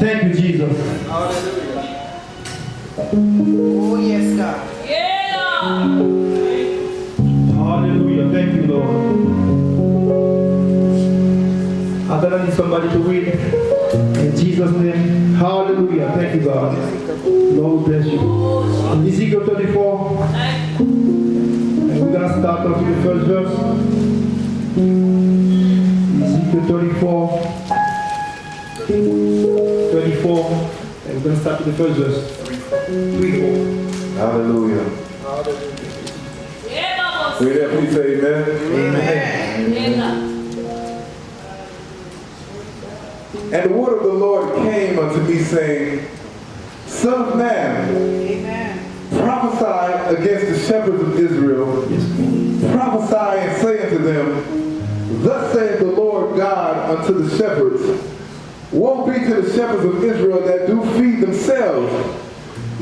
Thank you, Jesus. Oh, yes, God. Hallelujah. Thank you, Lord. I'm going to need somebody to read. In Jesus' name. Hallelujah. Thank you, God. Lord bless you. Ezekiel 34. And we're going to start off with the first verse. Ezekiel 34. 24. And we're going to start with the first verse. 3, 4. Hallelujah. Will that please say amen? Amen. And the word of the Lord came unto me, saying, Son of man, Amen. prophesy against the shepherds of Israel. Prophesy and say unto them, Thus saith the Lord God unto the shepherds, Woe be to the shepherds of Israel that do feed themselves.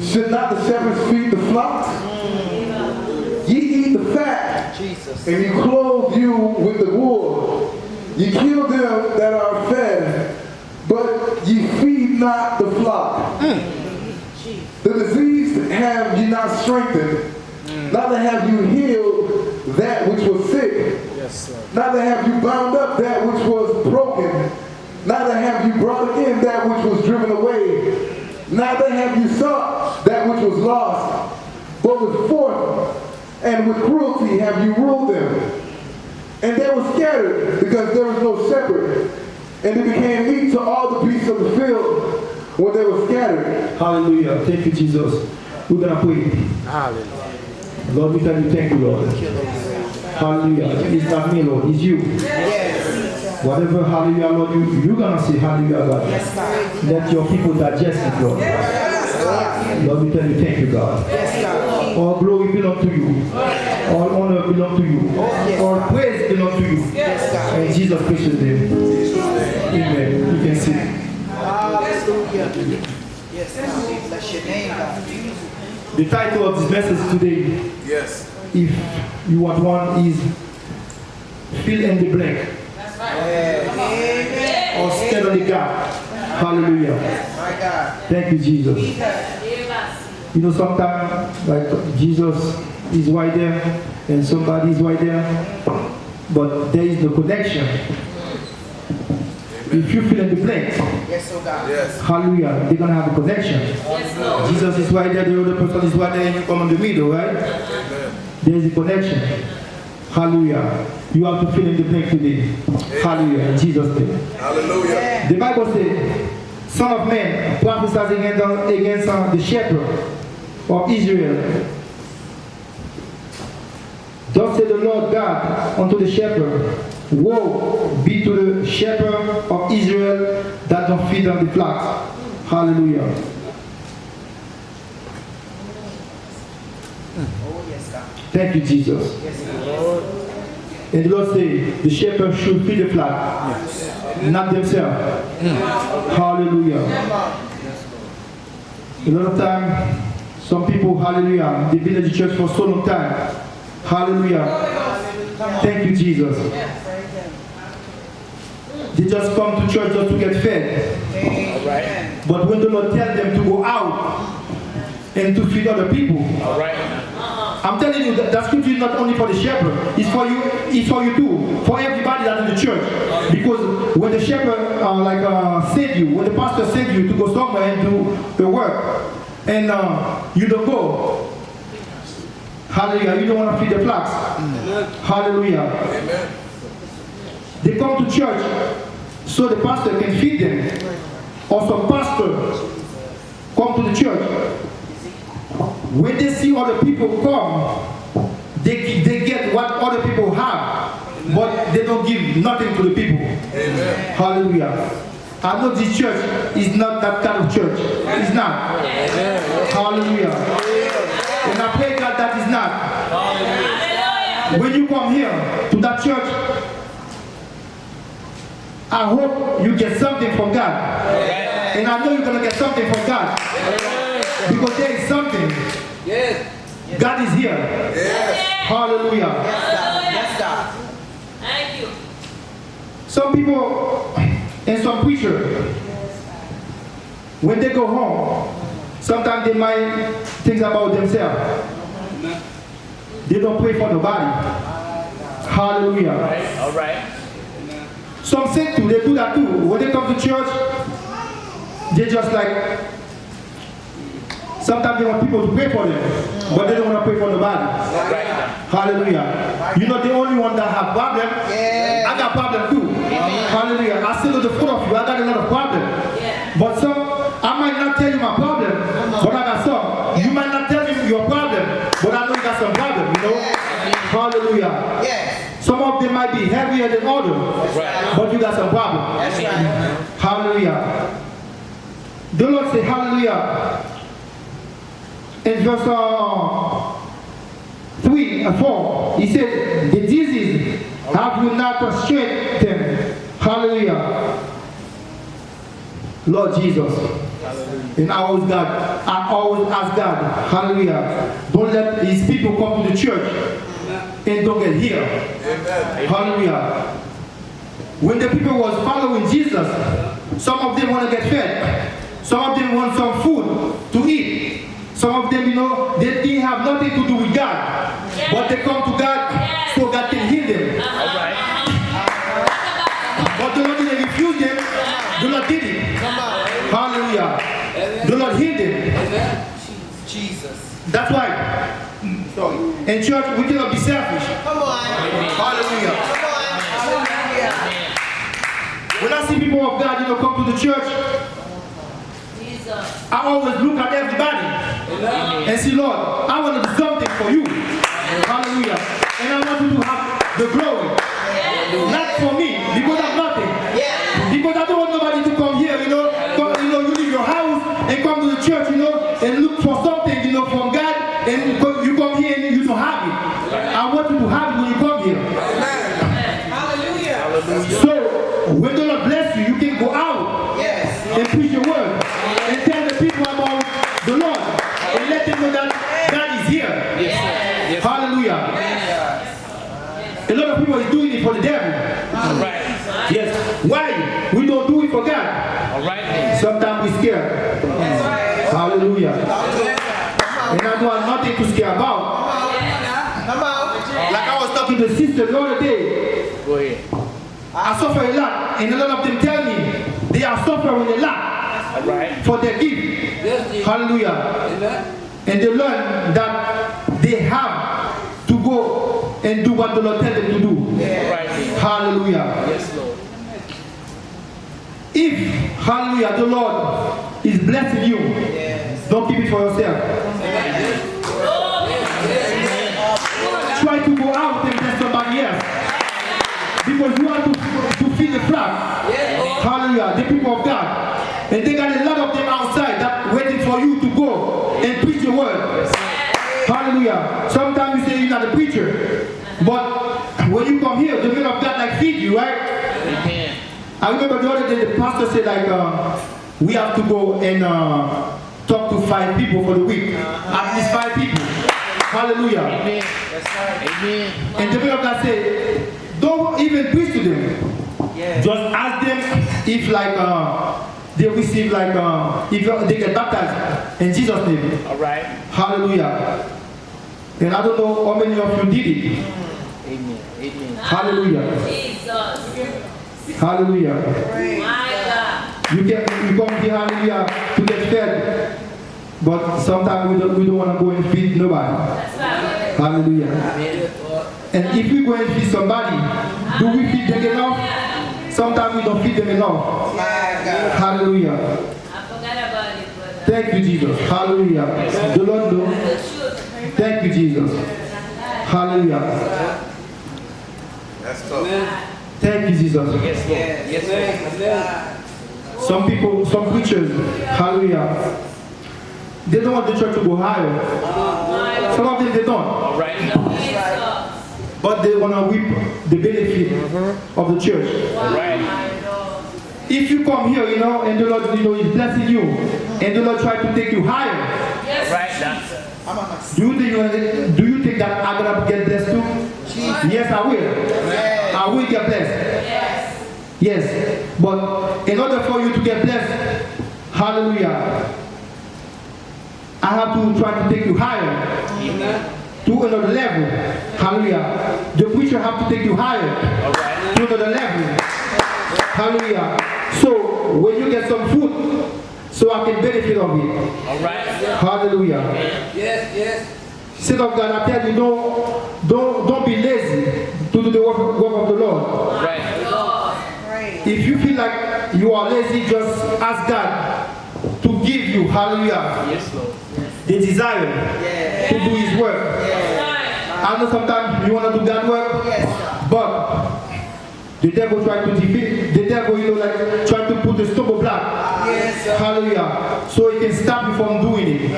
Should not the shepherds feed the flocks? Ye eat the fat, Jesus. and you clothe you with the wool. Ye kill them that are fed, but ye feed not the flock. The diseased have ye not strengthened, neither have you healed that which was sick. Neither have you bound up that which was broken, neither have you brought again that which was driven away, neither have you sought that which was lost, but with force and with cruelty have you ruled them. And they were scattered because there was no shepherd, and they became meat to all the beasts of the field when they were scattered. Hallelujah. Thank you, Jesus. We're going to pray. Hallelujah. Lord, we tell you thank you, Lord. Hallelujah. It's not me, Lord. It's you. Yes. Whatever hallelujah, Lord, you're going to say hallelujah, God. Yes, God. Let your people digest it, Lord. Lord, we tell you thank you, God. Yes, God. All glory belongs to you. All honor belongs to you. All praise belongs to you. Yes, God. In Jesus' precious name. Amen. You can see. Hallelujah. Yes, God. Bless your name, God. The title of this message today, Yes. if you want one, is Fill in the Blank. Amen. Or Stand on the Gap. Hallelujah. My God. Thank you, Jesus. You know, sometimes, like, Jesus is right there, and somebody is right there, but there is no connection. If you fill in the blank, Yes, oh God. Yes. hallelujah, they're going to have a connection. Jesus is right there, the other person is right there, and you come in the middle, right? There is a connection. Hallelujah. You have to fill in the blank today. Hallelujah. In Jesus' name. Hallelujah. The Bible says, Son of man, prophesies against the shepherd of Israel. Thus said the Lord God unto the shepherd, Woe be to the shepherd of Israel that don't feed on the flocks. Hallelujah. Oh, yes, God. Thank you, Jesus. Yes, Lord. And the Lord said, the shepherd should feed the flock, not themselves. Hallelujah. A lot of time, some people, hallelujah, they've been in the church for so long time. Hallelujah. Thank you, Jesus. They just come to church just to get fed. Amen. But when the Lord tells them to go out and to feed other people, I'm telling you that scripture is not only for the shepherd, it's for you too, for everybody that's in the church. Because when the shepherd save you, when the pastor save you to go somewhere and do the work, and you don't go, hallelujah, you don't want to feed the flocks. Hallelujah. Amen. They come to church so the pastor can feed them. Or some pastors come to the church. When they see other people come, they get what other people have, but they don't give nothing to the people. Amen. Hallelujah. I know this church is not that kind of church. It's not. Hallelujah. And I pray God that is not. When you come here to that church, I hope you get something from God. And I know you're going to get something from God. Because there is something. God is here. Hallelujah. Yes, God. Thank you. Some people and some preachers, when they go home, sometimes they might think about themselves. They don't pray for nobody. Hallelujah. All right. Some say too, they do that too. When they come to church, they just like, sometimes they want people to pray for them, but they don't want to pray for nobody. Hallelujah. You're not the only one that have problem. Yeah. I got problem too. Hallelujah. I still at the foot of you. I got a lot of problem. But some, I might not tell you my problem, but I got some. You might not tell me your problem, but I know you got some problem, you know? Hallelujah. Yes. Some of them might be heavier than others, but you got some problem. That's right. Hallelujah. The Lord say hallelujah. In verse 3 and 4, he said, the disease have you not strengthened. Hallelujah. Lord Jesus. And I always ask God, hallelujah, don't let these people come to the church and don't get healed. Hallelujah. When the people was following Jesus, some of them want to get fed. Some of them want some food to eat. Some of them, you know, they didn't have nothing to do with God. But they come to God so God can heal them. But the Lord didn't refuse them. The Lord did it. Hallelujah. The Lord healed them. Jesus. That's why in church we cannot be selfish. Come on. Hallelujah. Come on. Hallelujah. When I see people of God, you know, come to the church, I always look at everybody and say, Lord, I want to do something for you. Hallelujah. And I want you to have the glory. Not for me, because I'm nothing. Because I don't want nobody to come here, you know, you leave your house and come to the church, you know, and look for something, you know, from God, and you come here and you don't have it. I want you to have it when you come here. Hallelujah. So, when the Lord bless you, you can go out and preach your word and tell the people about the Lord and let them know that God is here. Hallelujah. A lot of people is doing it for the devil. Yes. Why? We don't do it for God. Sometimes we're scared. Hallelujah. And I don't have nothing to scare about. Come on. Like I was talking to the sister the other day. Go ahead. I suffer a lot, and a lot of them tell me they are suffering a lot for their gift. Hallelujah. And they learn that they have to go and do what the Lord tells them to do. Hallelujah. Yes, Lord. If, hallelujah, the Lord is blessing you, don't keep it for yourself. Try to go out and bless somebody else. Because you have to feed the flock. Hallelujah, the people of God. And they got a lot of them outside that waiting for you to go and preach the word. Hallelujah. Sometimes you say you're not a preacher. But when you come here, the men of God like feed you, right? I remember the other day the pastor said like, we have to go and talk to 5 people for the week. At least 5 people. Hallelujah. Amen. And the men of God said, don't even preach to them. Just ask them if like they receive like if they get baptized in Jesus' name. All right. Hallelujah. And I don't know how many of you did it. Amen. Amen. Hallelujah. Hallelujah. You come here, hallelujah, to get fed. But sometimes we don't want to go and feed nobody. Hallelujah. And if we go and feed somebody, do we feed them enough? Sometimes we don't feed them enough. Hallelujah. Thank you, Jesus. Hallelujah. The Lord knows. Thank you, Jesus. Hallelujah. That's tough. Thank you, Jesus. Some people, some preachers, hallelujah, they don't want the church to go higher. Some of them, they don't. All right. But they want to reap the benefit of the church. All right. If you come here, you know, and the Lord, you know, is blessing you, and the Lord try to take you higher, Right. do you think that I'm going to get blessed too? Yes, I will. I will get blessed. Yes. But in order for you to get blessed, hallelujah, I have to try to take you higher. Amen. To another level. Hallelujah. The preacher have to take you higher. All right. To another level. Hallelujah. So when you get some food, so I can benefit of it. All right. Hallelujah. Yes, yes. Saint of God, I tell you, don't be lazy to do the work of the Lord. Right. If you feel like you are lazy, just ask God to give you, hallelujah, Yes, Lord. the desire to do His work. I know sometimes you want to do God's work, but the devil try to defeat, the devil, like try to put a stubborn block. Hallelujah. So he can stop you from doing it.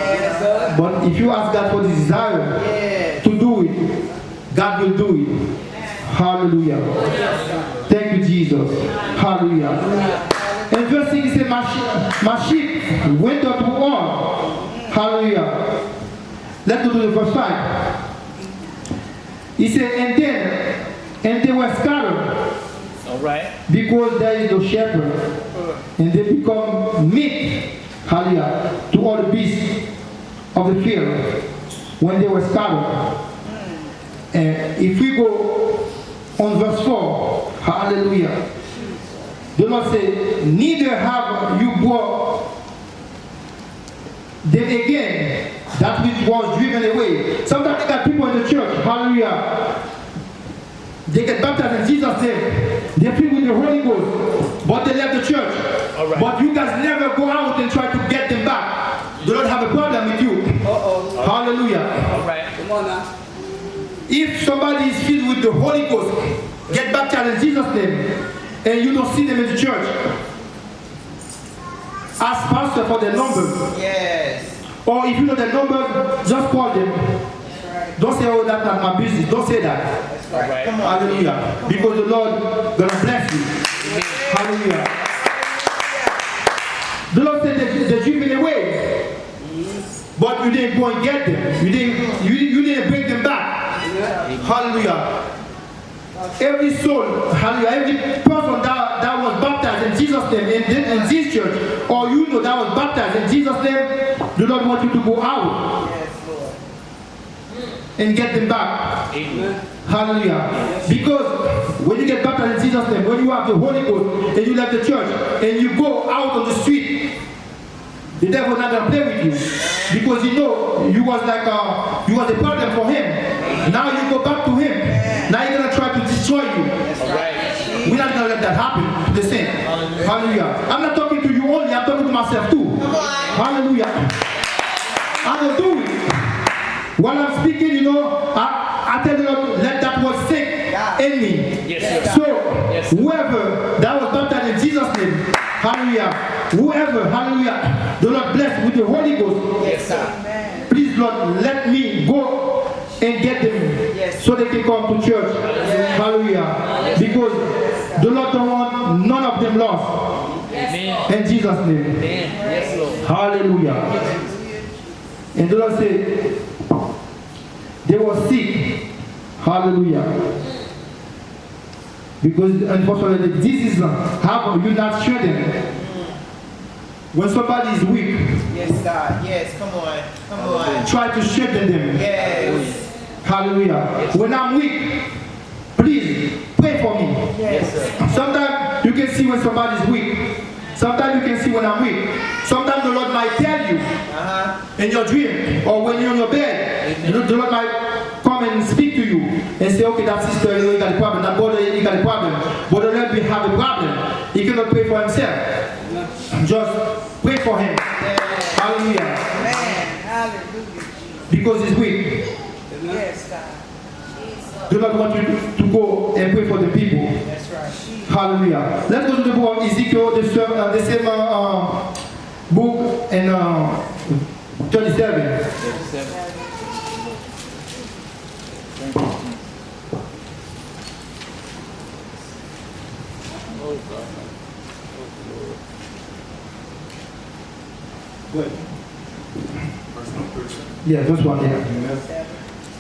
But if you ask God for the desire to do it, God will do it. Hallelujah. Thank you, Jesus. Hallelujah. And verse 6 he said, my sheep went up to all. Hallelujah. Let's go to the verse 5. He said, and they were scattered. All right. Because there is no shepherd. And they become meat, hallelujah, to all the beasts of the field when they were scattered. And if we go on verse 4, hallelujah, the Lord said, neither have you brought them again, that which was driven away. Sometimes they got people in the church, hallelujah, they get baptized in Jesus' name. They're filled with the Holy Ghost, but they left the church. Right. But you guys never go out and try to get them back. The Lord have a problem with you. Hallelujah. All right. Come on now. If somebody is filled with the Holy Ghost, get baptized in Jesus' name, and you don't see them in the church, ask pastor for their number. Yes. Or if you know their number, just call them. Don't say, oh, that's not my business. Don't say that. All right. Hallelujah. Because the Lord gonna bless you. Hallelujah. The Lord said that they're driven away. But you didn't go and get them. You didn't bring them back. Hallelujah. Every soul, hallelujah, every person that was baptized in Jesus' name in this church, or you know that was baptized in Jesus' name, the Lord wants you to go out and get them back. Amen. Hallelujah. Because when you get baptized in Jesus' name, when you have the Holy Ghost and you left the church and you go out on the street, the devil not gonna play with you because you know you was a problem for him. Now you go back to him. Now he's gonna try to destroy you. All right. We're not gonna let that happen. The same. Hallelujah. I'm not talking to you only. I'm talking to myself too. Hallelujah. I'm gonna do it. While I'm speaking, I tell the Lord, let that word sink in me. Yes, So, yes. whoever that was baptized in Jesus' name, hallelujah, whoever, hallelujah, the Lord bless with the Holy Ghost. Yes, sir. Please, Lord, let me go and get them so they can come to church. Hallelujah. Because the Lord don't want none of them lost. Amen. In Jesus' name. Amen. Yes, Lord. Hallelujah. And the Lord said, they were sick. Hallelujah. Because unfortunately, this is how you not strengthened. When somebody is weak, Yes, God. Yes, come on. Come on. try to strengthen them. Yes. Hallelujah. When I'm weak, please pray for me. Yes, sir. Sometimes you can see when somebody is weak. Sometimes you can see when I'm weak. Sometimes the Lord might tell you in your dream or when you're in your bed. The Lord might come and speak to you and say, okay, that sister, you got a problem. That brother, you got a problem. But the Lord will have a problem. He cannot pray for himself. Just pray for him. Hallelujah. Amen. Hallelujah. Because he's weak. Yes, God. Do not want you to go and pray for the people. That's right. Hallelujah. Let's go to the book of Ezekiel, the same book in 37. Oh, God. Good. Yeah, this one there.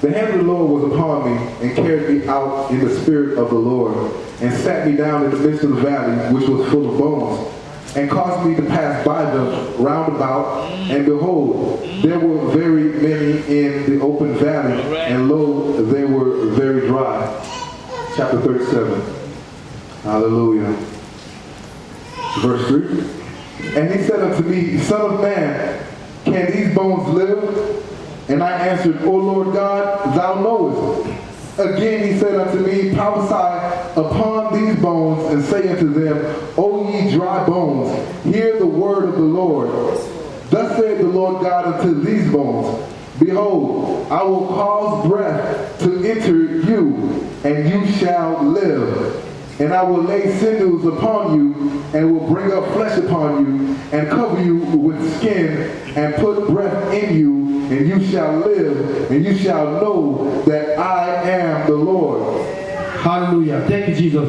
The hand of the Lord was upon me and carried me out in the spirit of the Lord and sat me down in the midst of the valley, which was full of bones. and caused me to pass by them round about, and behold, there were very many in the open valley, and lo, they were very dry. Chapter 37. Hallelujah. Verse 3. And he said unto me, Son of man, can these bones live? And I answered, O Lord God, thou knowest. Again he said unto me, prophesy upon these bones, and say unto them, O ye dry bones, hear the word of the Lord. Thus saith the Lord God unto these bones, behold, I will cause breath to enter you, and you shall live. And I will lay sinews upon you, and will bring up flesh upon you, and cover you with skin, and put breath in you, and you shall live, and you shall know that I am the Lord. Hallelujah. Thank you, Jesus.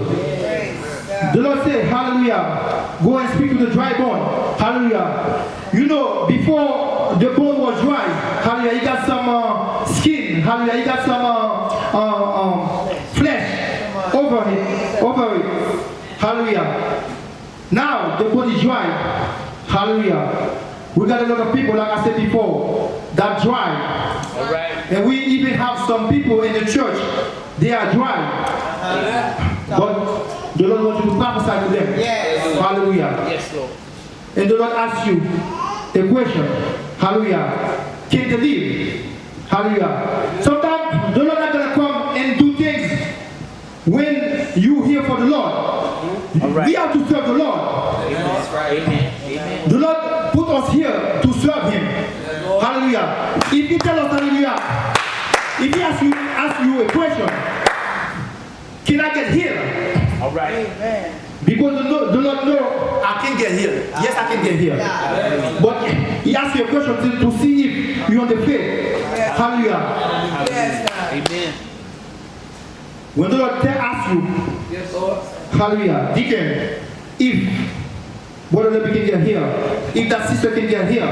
The Lord said, hallelujah, go and speak to the dry bone. Hallelujah. You know, before the bone was dry, hallelujah, you got some skin. Hallelujah, you got some flesh over it. Hallelujah. Now the bone is dry. Hallelujah. We got a lot of people, like I said before, that dry. All right. And we even have some people in the church, they are dry. But the Lord wants you to prophesy to them. Yes. Hallelujah. Yes, Lord. And the Lord asks you a question. Hallelujah. Can they live? Hallelujah. Sometimes the Lord not going to come and do things when you here for the Lord. right. We have to serve the Lord. Amen. Amen. The Lord put us here to serve Him. Hallelujah. If He tell us, hallelujah, if He ask you a question, can I get healed? All right. Amen. Because the Lord know I can get healed. Yes, I can get healed. But He asks you a question to see if you're on the faith. Hallelujah. Yes, God. Amen. When the Lord asks you, Yes, Lord. hallelujah, Deacon, if Brother Lebby can get healed, if that sister can get healed,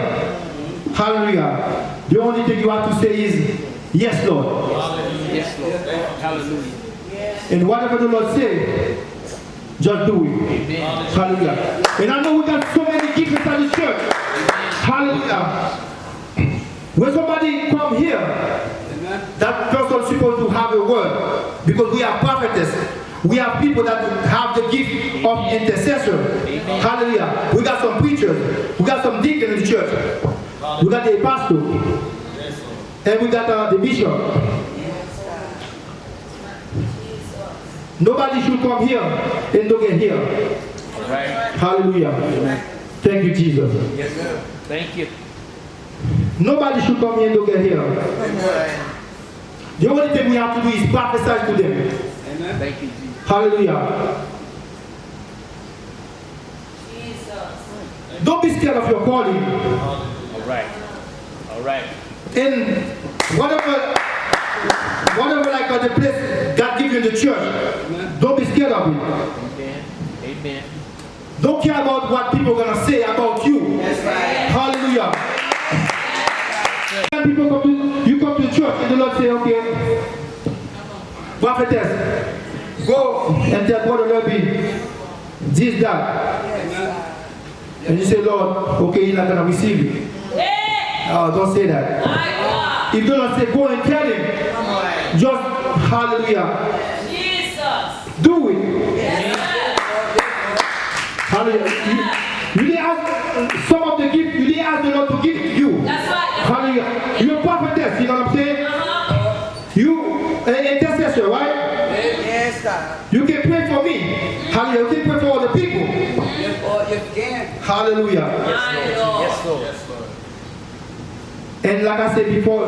hallelujah, the only thing you have to say is, yes, Lord. Yes, Lord. Hallelujah. And whatever the Lord says, just do it. Amen. Hallelujah. And I know we got so many gifts inside the church. Hallelujah. When somebody come here, that person is supposed to have a word. Because we are prophetess. We have people that have the gift of intercession. Hallelujah. We got some preachers. We got some deacons in the church. We got the pastor. And we got the bishop. Nobody should come here and don't get here. Right. Hallelujah. Thank you, Jesus. Yes, sir. Thank you. Nobody should come here and don't get here. The only thing we have to do is prophesy to them. Amen. Thank you, Jesus. Hallelujah. Don't be scared of your calling. All right. All right. And whatever like the place God gives you in the church, don't be scared of it. Amen. Amen. Don't care about what people are gonna say about you. That's right. Hallelujah. When people come to the church and the Lord say, okay, prophetess, go and tell Brother Lebby this, that. And you say, Lord, okay, you're not gonna receive it. Don't say that. If the Lord say, go and tell him, just hallelujah. Do it. Hallelujah. You didn't ask some of the gift, you didn't ask the Lord to give it to you. Hallelujah. You're a prophetess, you know what I'm saying? You an intercessor, right? Yes, God. You can pray for me. Hallelujah. You can pray for all the people. Yes, Lord. Yes, you can. Hallelujah. Yes, Lord. And like I said before,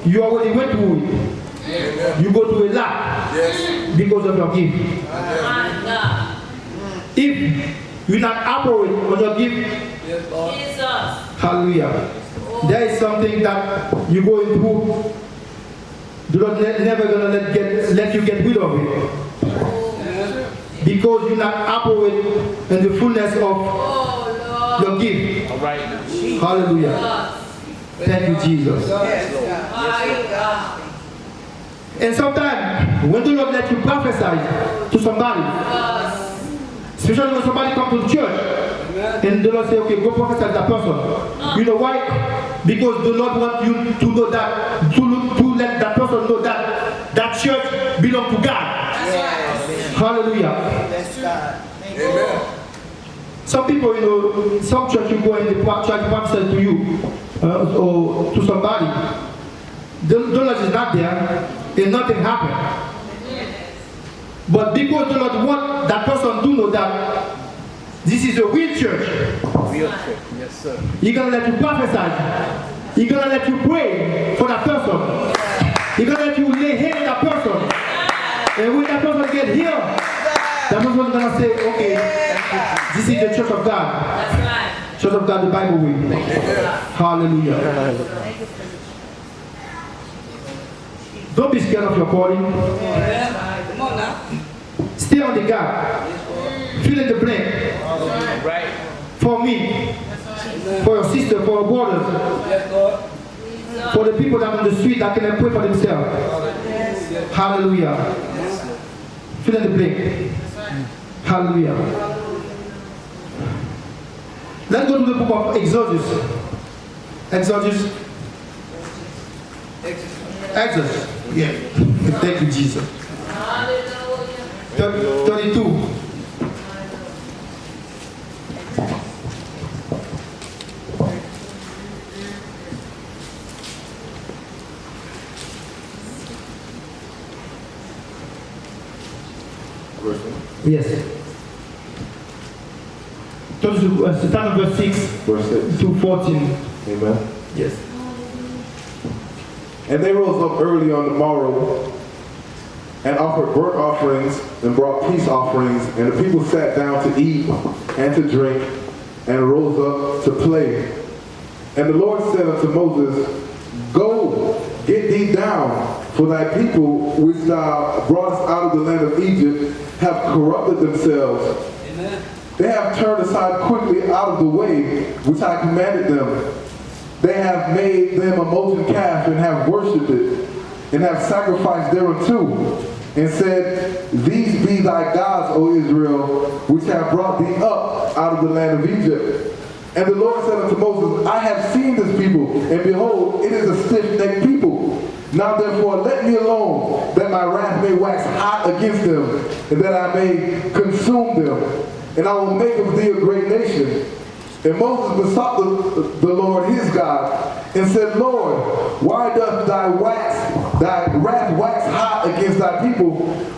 you already went through it. You go through a lot because of your gift. If you're not operating on your gift, hallelujah, there is something that you're going through. The Lord never gonna let you get rid of it. Because you're not operating in the fullness of your gift. All right. Hallelujah. Thank you, Jesus. Yes, God. And sometimes, when the Lord let you prophesy to somebody, Especially when somebody comes to the church and the Lord say, okay, go prophesy to that person. You know why? Because the Lord wants you to know that, to let that person know that that church belongs to God. Hallelujah. That's God. Thank you. Amen. Some people, you know, some church you go and they try to prophesy to you or to somebody. The Lord is not there and nothing happened. But because the Lord wants that person to know that this is a real church, Real church. Yes, sir. He's going to let you prophesy. He's going to let you pray for that person. He's going to let you lay hands on that person. And when that person get healed, that person is going to say, okay, this is the church of God. That's right. Church of God, the Bible way. Hallelujah. Don't be scared of your calling. Come on now. Stay on the gap. Fill in the blank. Right. For me, for your sister, for your brothers, for the people that are on the street that can pray for themselves. Hallelujah. Fill in the blank. Hallelujah. Let's go to the book of Exodus. Exodus. Yeah. Thank you, Jesus. 32. Yes. Start of verse 6 Verse 6. to 14. Amen. Yes. And they rose up early on the morrow and offered burnt offerings and brought peace offerings, and the people sat down to eat and to drink and rose up to play. And the Lord said unto Moses, Go, get thee down, for thy people which thou broughtest out of the land of Egypt have corrupted themselves. Amen. They have turned aside quickly out of the way which I commanded them. They have made them a molten calf and have worshipped it, and have sacrificed thereunto, and said, These be thy gods, O Israel, which have brought thee up out of the land of Egypt. And the Lord said unto Moses, I have seen this people, and behold, it is a stiff-necked people. Now therefore let me alone, that my wrath may wax hot against them, and that I may consume them. And I will make of thee a great nation. And Moses besought the Lord his God, and said, Lord, why doth thy wrath wax hot against thy people,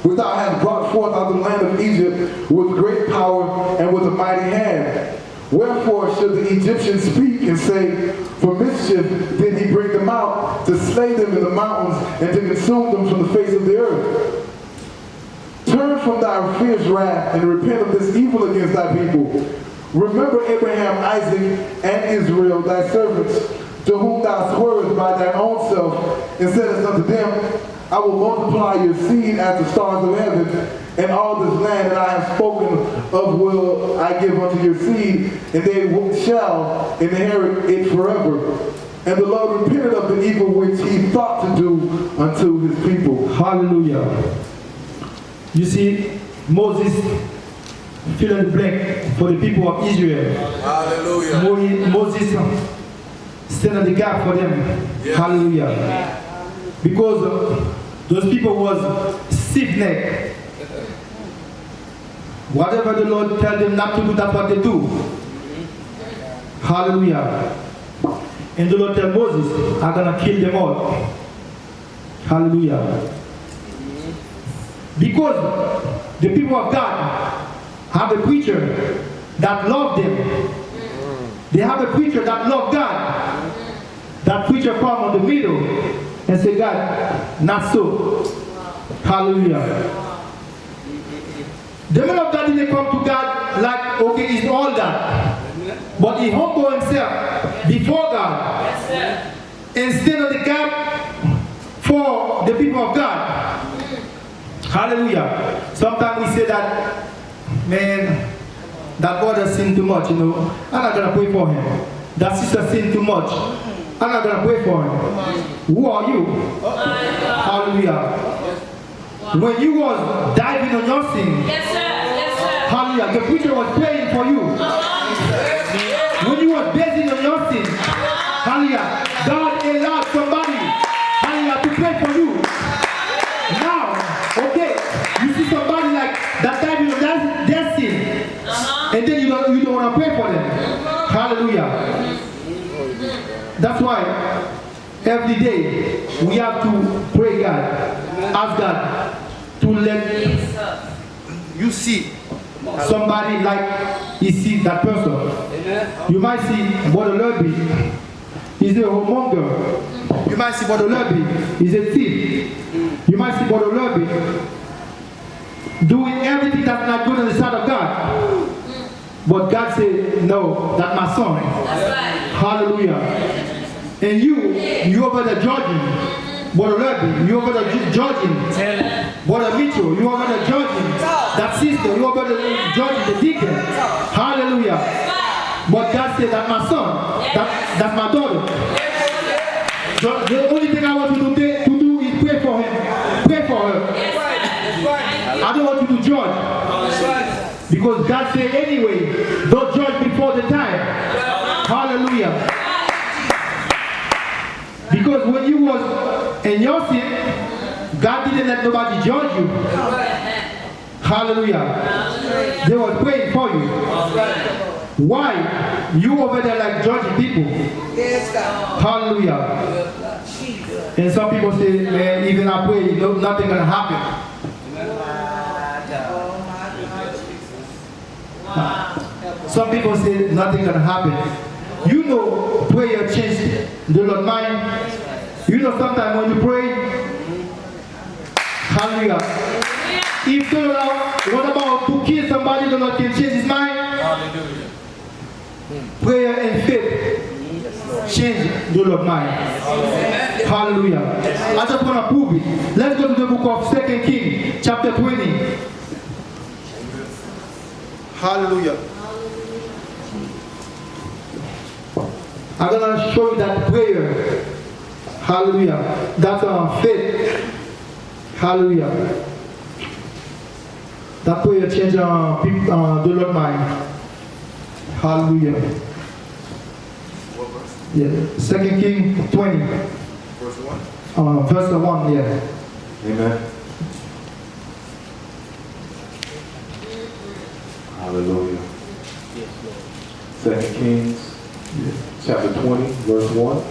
which thou hast brought forth out of the land of Egypt with great power and with a mighty hand? Wherefore should the Egyptians speak and say, For mischief did he bring them out, to slay them in the mountains, and to consume them from the face of the earth? Turn from thy fierce wrath, and repent of this evil against thy people. Remember Abraham, Isaac, and Israel, thy servants, to whom thou swerest by thine own self, and saidst unto them, I will multiply your seed as the stars of heaven, and all this land that I have spoken of will I give unto your seed, and they shall inherit it forever. And the Lord repented of the evil which he thought to do unto his people. Hallelujah. You see, Moses fill in the blank for the people of Israel. Hallelujah. Moses stand in the gap for them. Yes. Hallelujah. Because those people was stiff-necked. Whatever the Lord tell them not to do, that's what they do. Hallelujah. And the Lord tell Moses, I'm going to kill them all. Hallelujah. Because the people of God have a preacher that love them. They have a preacher that love God. That preacher come on the middle and say, God, not so. Hallelujah. The man of God didn't come to God like, okay, he's all that. But he humbled himself before God and stand on the gap for the people of God. Hallelujah. Sometimes we say that, man, that brother sinned too much, you know. I'm not going to pray for him. That sister sinned too much. I'm not going to pray for him. Who are you? Hallelujah. When you was diving on your sin, Yes, sir. Yes, sir. hallelujah. Hallelujah. The preacher was praying for you. When you were busy on your sin, hallelujah, God allowed somebody, hallelujah, to pray for you. Now, okay, you see somebody like that type of their sin, and then you don't want to pray for them. Hallelujah. That's why every day we have to pray God, ask God to let you see somebody like you see that person. You might see Brother Lurby, he's a homemonger. You might see Brother Lurby, he's a thief. You might see Brother Lurby doing everything that's not good on the side of God. But God said, no, that's my son. Hallelujah. And you over there judging Brother Lurby, you over there judging Brother Mitchell, you over there judging that sister, you over there judging the deacon. Hallelujah. But God said, that's my son, that's my daughter. The only thing I want you to do is pray for him, pray for her. I don't want you to judge. Because God said anyway, don't judge before the time. Hallelujah. Because when you was in your sin, God didn't let nobody judge you. Hallelujah. They were praying for you. Why? You over there like judging people. Hallelujah. And some people say, man, even I pray, nothing gonna happen. Some people say nothing gonna happen. You know, prayer changes the Lord's mind. You know, sometimes when you pray, hallelujah. If the Lord was about to kill somebody, the Lord can change his mind. Hallelujah. Prayer and faith change the Lord's mind. Hallelujah. I just want to prove it. Let's go to the book of 2 Kings, chapter 20. Hallelujah. I'm going to show you that prayer. Hallelujah. That's faith. Hallelujah. That prayer changes the Lord's mind. Hallelujah. Yeah. 2 Kings 20. Verse 1. Verse 1, yeah. Amen. Hallelujah. 2 Kings chapter 20, verse 1.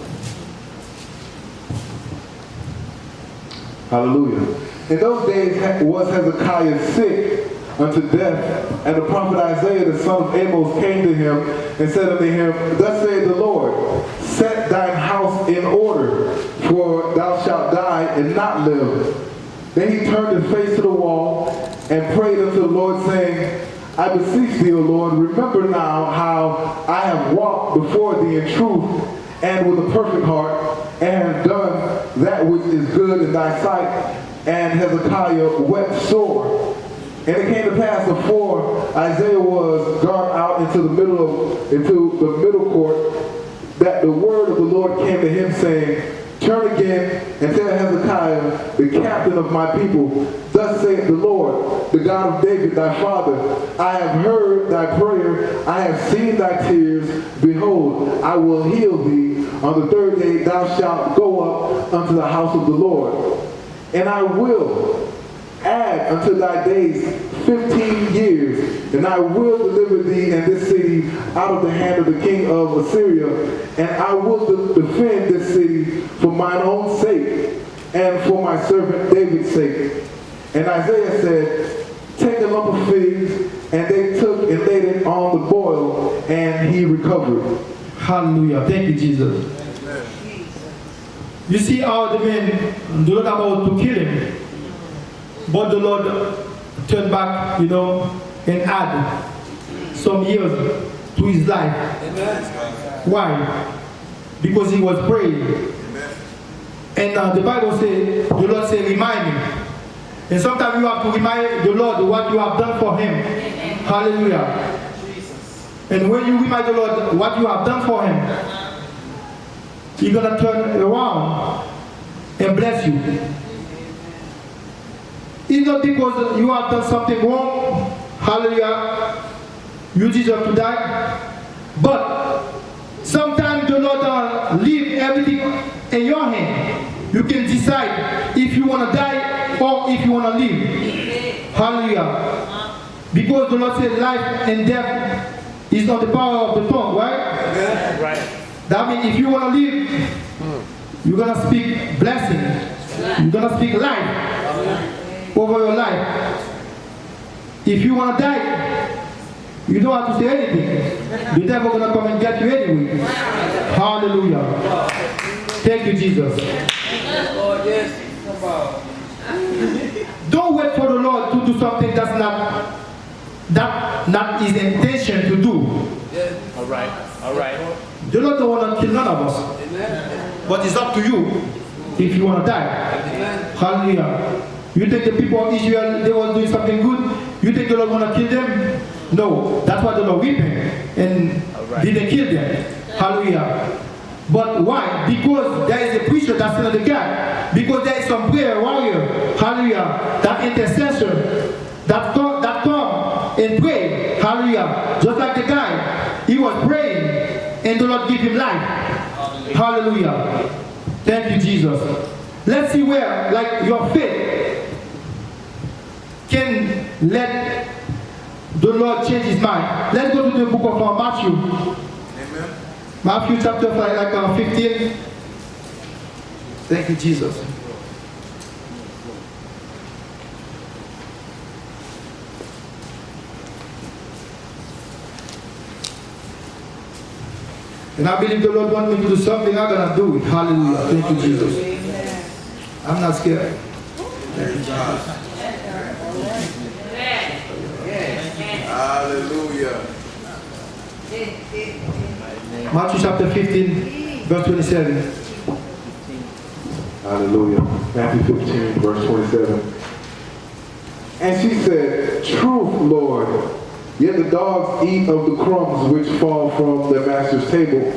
Hallelujah. In those days was Hezekiah sick unto death, and the prophet Isaiah the son of Amos came to him and said unto him, Thus saith the Lord, set thine house in order, for thou shalt die and not live. Then he turned his face to the wall and prayed unto the Lord, saying, I beseech thee, O Lord, remember now how I have walked before thee in truth and with a perfect heart, and have done that which is good in thy sight. And Hezekiah wept sore. And it came to pass before Isaiah was gone out into the middle court, that the word of the Lord came to him, saying, Turn again and tell Hezekiah, the captain of my people, Thus saith the Lord, the God of David thy father, I have heard thy prayer, I have seen thy tears. Behold, I will heal thee. On the third day thou shalt go up unto the house of the Lord. And I will add unto thy days 15 years, and I will deliver thee and this city out of the hand of the king of Assyria, and I will defend this city for mine own sake, and for my servant David's sake. And Isaiah said, Take a lump of figs, and they took and laid it on the boil, and he recovered. Hallelujah. Thank you, Jesus. You see how the men, the Lord about to kill him, but the Lord turned back, and add some years to his life. Amen. Why? Because he was praying. Amen. And the Bible says, the Lord said, remind me. And sometimes you have to remind the Lord what you have done for him. Amen. Hallelujah. Jesus. And when you remind the Lord what you have done for him, he's going to turn around and bless you. It's not because you have done something wrong. hallelujah, you deserve to die. But sometimes the Lord leave everything in your hand. You can decide if you want to die or if you want to live. Hallelujah. Because the Lord said life and death is not the power of the tongue, right? Right. That means if you want to live, you're going to speak blessing. You're going to speak life over your life. If you want to die, you don't have to say anything. The devil going to come and get you anyway. Hallelujah. Thank you, Jesus. Don't wait for the Lord to do something that's not his intention to do. All right. All right. The Lord don't want to kill none of us. But it's up to you if you want to die. Hallelujah. You think the people of Israel, they were doing something good? You think the Lord want to kill them? No. That's why the Lord weeping and didn't kill them. Hallelujah. But why? Because there is a preacher that's in the gap. Because there is some prayer warrior. Hallelujah. That intercessor. That come and pray. Hallelujah. Just like the guy. He was praying and the Lord gave him life. Hallelujah. Thank you, Jesus. Let's see where, like, your faith can let the Lord change his mind. Let's go to the book of Matthew. Amen. Matthew chapter 15. Thank you, Jesus. And I believe the Lord wants me to do something, I'm going to do it. Hallelujah. Thank you, Jesus. I'm not scared. Thank you, Jesus. Hallelujah. Matthew chapter 15, verse 27. Hallelujah. Matthew 15, verse 27. And she said, Truth, Lord, yet the dogs eat of the crumbs which fall from their master's table.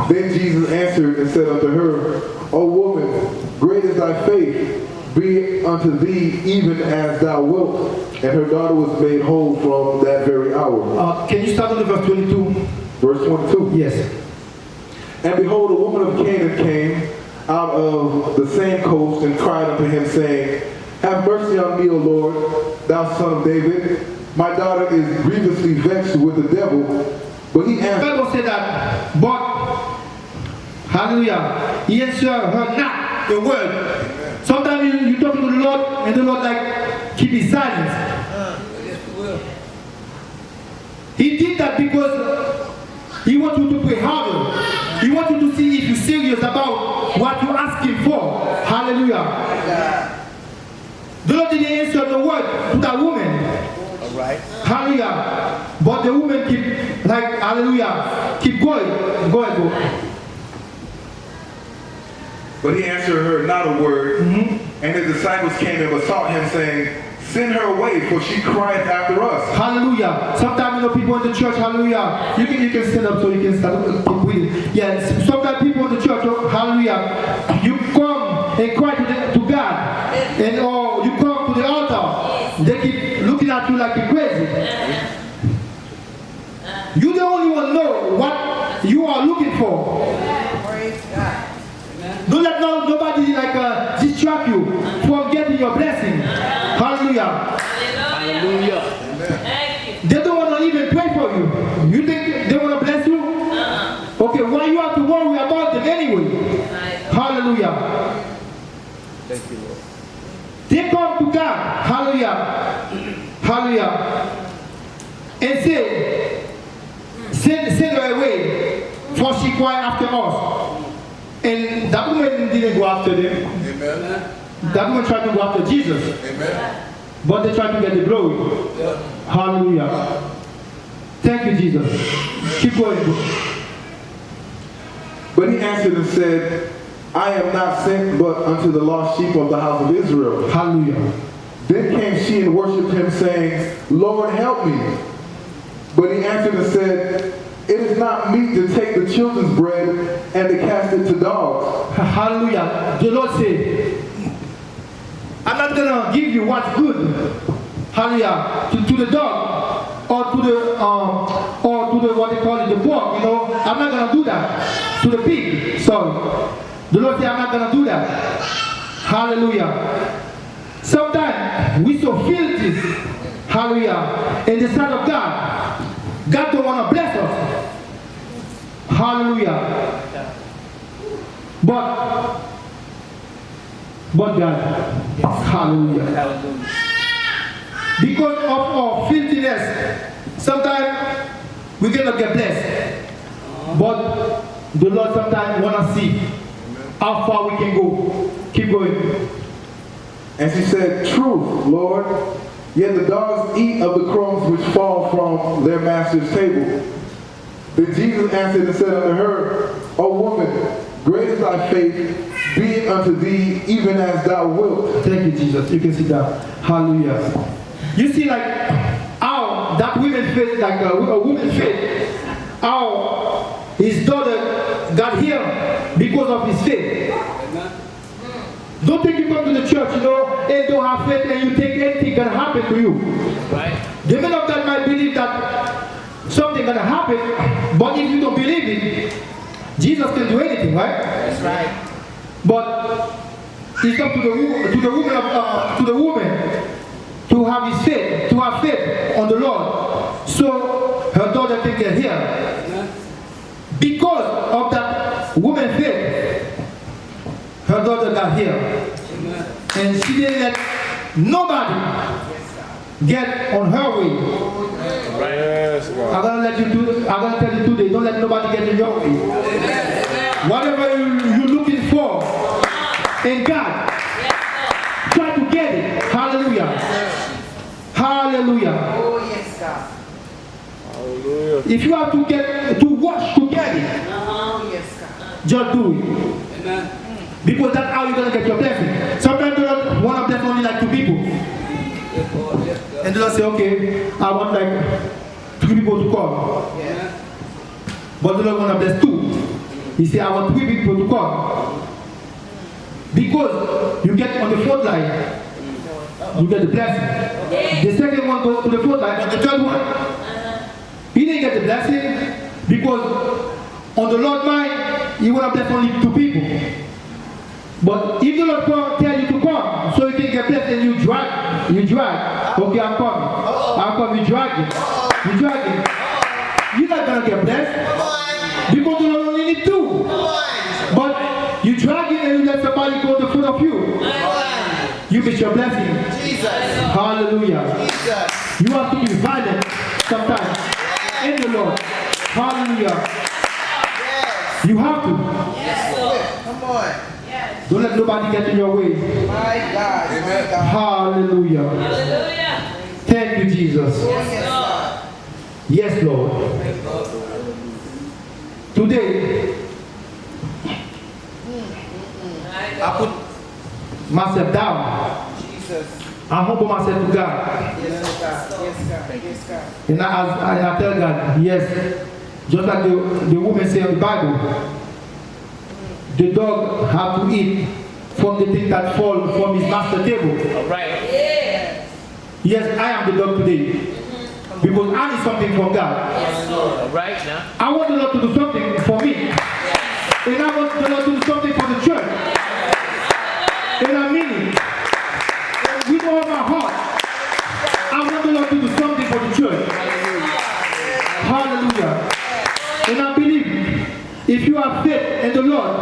Then Jesus answered and said unto her, O woman, great is thy faith, be it unto thee even as thou wilt. And her daughter was made whole from that very hour. Can you start on the verse 22? Verse 22. Yes. And behold, a woman of Canaan came out of the same coast and cried unto him, saying, Have mercy on me, O Lord, thou son of David. My daughter is grievously vexed with the devil. But he answered. The Bible said that, but, hallelujah, he answered her not the word. Sometimes you talking to the Lord and the Lord like keep his silence. He did that because he wants you to pray harder. He wants you to see if you're serious about what you ask him for. Hallelujah. The Lord didn't answer the word to that woman. All right. Hallelujah. But the woman keep like hallelujah. Keep going. Go ahead, go. But he answered her not a word. And his disciples came and besought him, saying, Send her away, for she crieth after us. Hallelujah. Sometimes people in the church, hallelujah. You can stand up so you can start keep reading. Yeah, sometimes people in the church, hallelujah. You come and cry to God. And or you come to the altar. They keep looking at you like you're crazy. You the only one know what you are looking for. Praise God. Don't let nobody like distract you from getting your blessing. Hallelujah. Hallelujah. They don't want to even pray for you. You think they want to bless you? Okay, why you have to worry about them anyway? Hallelujah. Thank you, Lord. They come to God. Hallelujah. Hallelujah. And say, send her away, for she cried after us. And that woman didn't go after them. Amen. That woman tried to go after Jesus. Amen. But they tried to get the glory. Hallelujah. Thank you, Jesus. Keep going. But he answered and said, I am not sent but unto the lost sheep of the house of Israel. Hallelujah. Then came she and worshipped him, saying, Lord, help me. But he answered and said, It is not meet to take the children's bread and to cast it to dogs. Hallelujah. The Lord said, I'm not going to give you what's good. hallelujah, to the dog or to the what they call it, the pork, you know, I'm not gonna do that. To the pig, sorry. The Lord said, I'm not gonna do that. Hallelujah. Sometimes we so filthy, hallelujah, in the sight of God. God don't want to bless us. Hallelujah. But God, hallelujah. Because of our filthiness, sometimes we cannot get blessed. But the Lord sometimes want to see how far we can go. Keep going. And she said, truth, Lord, yet the dogs eat of the crumbs which fall from their master's table. Then Jesus answered and said unto her, O woman, great is thy faith, be it unto thee even as thou wilt. Thank you, Jesus. You can sit down. Hallelujah. You see, like, how that woman faith, like a woman faith, how his daughter got healed because of his faith. Don't think you come to the church, you know, and don't have faith and you think anything can happen to you. Right. The men of God might believe that something gonna happen, but if you don't believe it, Jesus can do anything, right? That's right. But it's up to the woman to have his faith, to have faith on the Lord, so her daughter can get healed. Because of that woman's faith, her daughter got healed. And she didn't let nobody get on her way. Yes, I'm gonna tell you today, don't let nobody get in your way. Whatever you're looking for in God, try to get it. Hallelujah. Hallelujah. Oh, yes, God. Hallelujah. If you have to get to watch to get it, Oh, yes, God. just do it. Amen. Because that's how you're going to get your blessing. Sometimes the Lord want to bless only like 2 people. And the Lord say, okay, I want like 3 people to come. Yeah. But the Lord want to bless 2. He say, I want 3 people to come. Because you get on the front line, you get the blessing. The second one goes to the front line, but the third one, he didn't get the blessing because on the Lord's mind, he want to bless only 2 people. But if the Lord tell you to come, so you can get blessed and you drag. Okay, I'm coming. You drag it. You're not going to get blessed. Because the Lord only need 2. But you drag it and you let somebody go in front of you. You miss your blessing. Jesus. Hallelujah. Jesus. You have to be violent sometimes in the Lord. Hallelujah. Yes. You have to. Yes. Come on. Don't let nobody get in your way. My God. My God. Hallelujah. Hallelujah. Thank you, Jesus. Oh, yes, God. Yes, Lord. Today, I put myself down. Jesus. I humble myself to God. Yes, God. Yes, God. Yes, God. And I tell God, yes, just like the woman said in the Bible, the dog have to eat from the thing that fall from his master's table. All right. Yes, I am the dog today. Because I need something from God. All right now. I want the Lord to do something for me. And I want the Lord to do something for the church. And I mean it. And with all my heart, I want the Lord to do something for the church. Hallelujah. And I believe if you have faith in the Lord,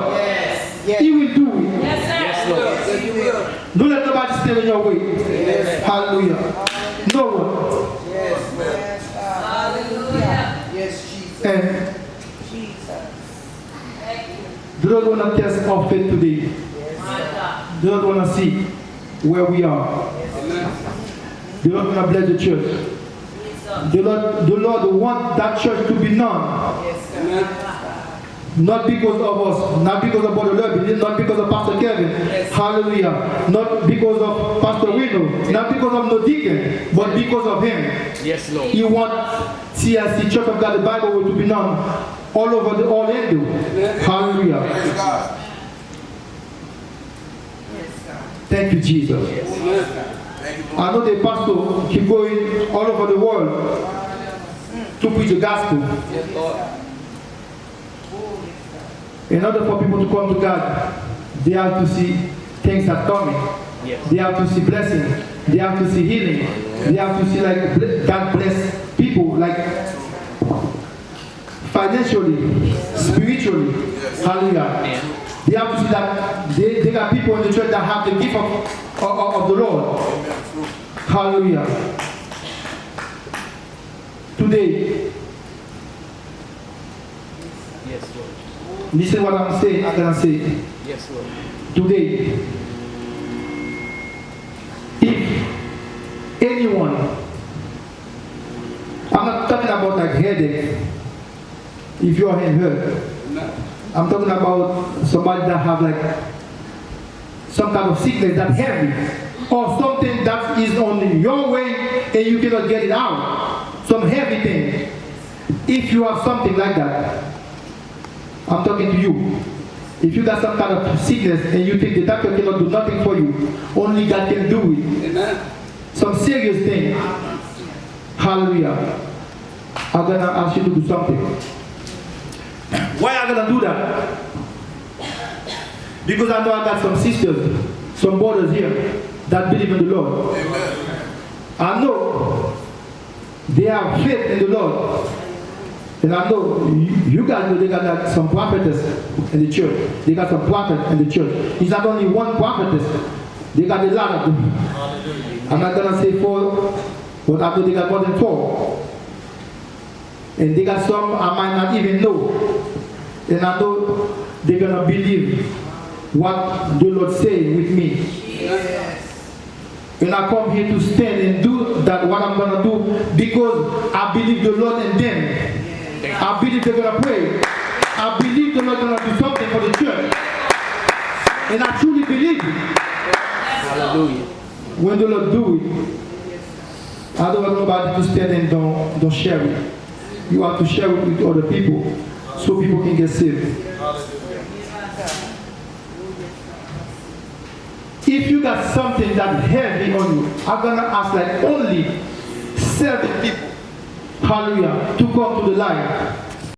Yes. He will do it. Yes, Lord. Yes, you will. Don't let nobody stand in your way. Hallelujah. No one. Yes. Yes, God. Hallelujah. Yes, Jesus. And Jesus. the Lord want to test our faith today. My God. The Lord want to see where we are. The Lord want to bless the church. The Lord want that church to be known. Yes, God. Not because of us, not because of Brother Lurby, not because of Pastor Kevin, hallelujah, not because of Pastor Wino, not because of no deacon, but because of him. Yes, Lord. He wants CSC, Church of God, the Bible to be known all over the all Hindu. Hallelujah. Yes, God. Thank you, Jesus. I know the pastor keep going all over the world to preach the gospel. In order for people to come to God, they have to see things are coming. Yes. They have to see blessing. They have to see healing. They have to see like God bless people like financially, spiritually. Hallelujah. They have to see that they got people in the church that have the gift of the Lord. Hallelujah. Today, Yes, Lord. listen what I'm saying. I'm gonna say. Yes, Lord. Today, if anyone, I'm not talking about like headache, if your head hurt, I'm talking about somebody that have like some kind of sickness that's heavy, or something that is on your way and you cannot get it out, some heavy thing. If you have something like that, I'm talking to you. If you got some kind of sickness and you think the doctor cannot do nothing for you, only God can do it. Amen. Some serious thing. Hallelujah. I'm gonna ask you to do something. Why am I gonna do that? Because I know I got some sisters, some brothers here that believe in the Lord. Amen. I know they have faith in the Lord. And I know you guys know they got like some prophetess in the church. They got some prophet in the church. It's not only one prophetess. They got a lot of them. I'm not gonna say 4, but I know they got more than 4. And they got some I might not even know. And I know they're gonna believe what the Lord say with me. Yes. And I come here to stand and do that what I'm gonna do because I believe the Lord in them. I believe they're gonna pray. I believe the Lord gonna do something for the church. And I truly believe it. Hallelujah. When the Lord do it, I don't want nobody to stand and don't share it. You have to share it with other people so people can get saved. If you got something that's heavy on you, I'm gonna ask like only 7 people, hallelujah, to come to the light.